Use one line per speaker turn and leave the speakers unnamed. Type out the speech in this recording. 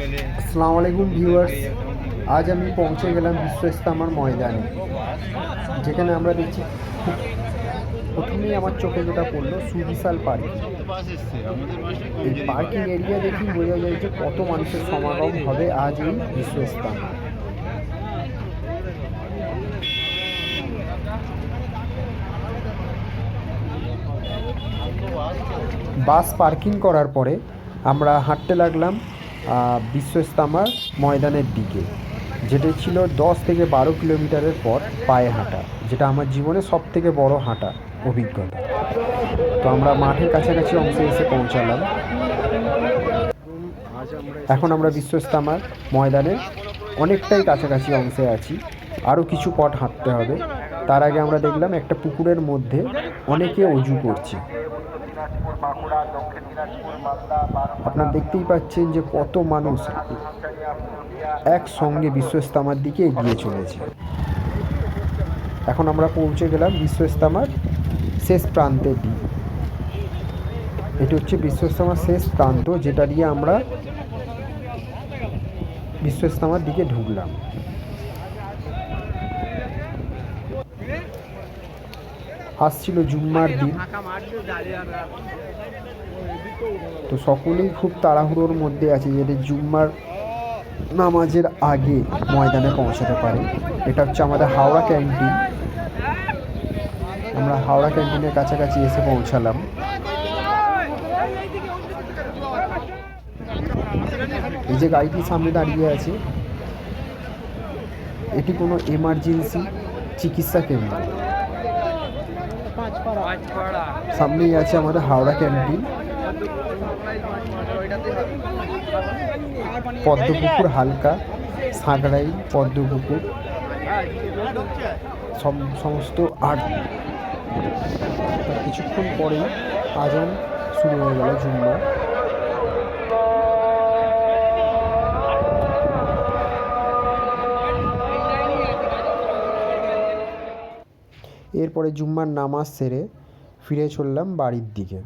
আসসালামু আলাইকুম ভিউয়ার্স, আজ আমি পৌঁছে গেলাম বিশ্ব ইস্তেমার ময়দানে, যেখানে আমরা দেখছি প্রথমেই আমার চোখে যেটা পড়লো সুবিশাল পার্কিং। এই পার্কিং এরিয়া দেখেই বোঝা যায় যে কত মানুষের সমাগম হবে আজ এই বিশ্ব ইস্তেমা। বাস পার্কিং করার পরে আমরা হাঁটতে লাগলাম বিশ্ব ইস্তেমার ময়দানের দিকে, যেটা ছিল 10 থেকে 12 কিলোমিটারের পর পায়ে হাঁটা, যেটা আমার জীবনে সব থেকে বড় হাঁটা অভিজ্ঞতা। তো আমরা মাঠের কাছাকাছি অংশে এসে পৌঁছালাম। এখন আমরা বিশ্ব ইস্তেমার ময়দানের অনেকটাই কাছাকাছি অংশে আছি, আরও কিছু পথ হাঁটতে হবে। তার আগে আমরা দেখলাম একটা পুকুরের মধ্যে অনেকে অজু করছে। আপনারা দেখতেই পাচ্ছেন যে কত মানুষ একসঙ্গে বিশ্ব ইস্তেমার দিকে এগিয়ে চলেছে। এখন আমরা পৌঁছে গেলাম বিশ্ব ইস্তেমার শেষ প্রান্তের দিকে। এটি হচ্ছে বিশ্ব ইস্তেমার শেষ প্রান্ত, যেটা দিয়ে আমরা বিশ্ব ইস্তেমার দিকে ঢুকলাম। আসছিল জুম্মার দিন, তো সকলেই খুব তাড়াহুড়োর মধ্যে আছে যাতে জুম্মার নামাজের আগে ময়দানে পৌঁছাতে পারে। এটা হচ্ছে আমাদের হাওড়া ক্যান্টিন। আমরা হাওড়া ক্যান্টিনের কাছাকাছি এসে পৌঁছালাম। এই যে গাড়িটি সামনে দাঁড়িয়ে আছে, এটি কোনো এমার্জেন্সি চিকিৎসা কেন্দ্র। সামনেই আছে আমাদের হাওড়া ক্যান্টিন। পদ্মপুকুর হালকা, সাঁকড়াই, পদ্মপুকুর সমস্ত আট। কিছুক্ষণ পরেই আজান শুরু হয়ে গেল জুম্মার। এরপরে জুম্মার নামাজ সেরে ফিরে চললাম বাড়ির দিকে।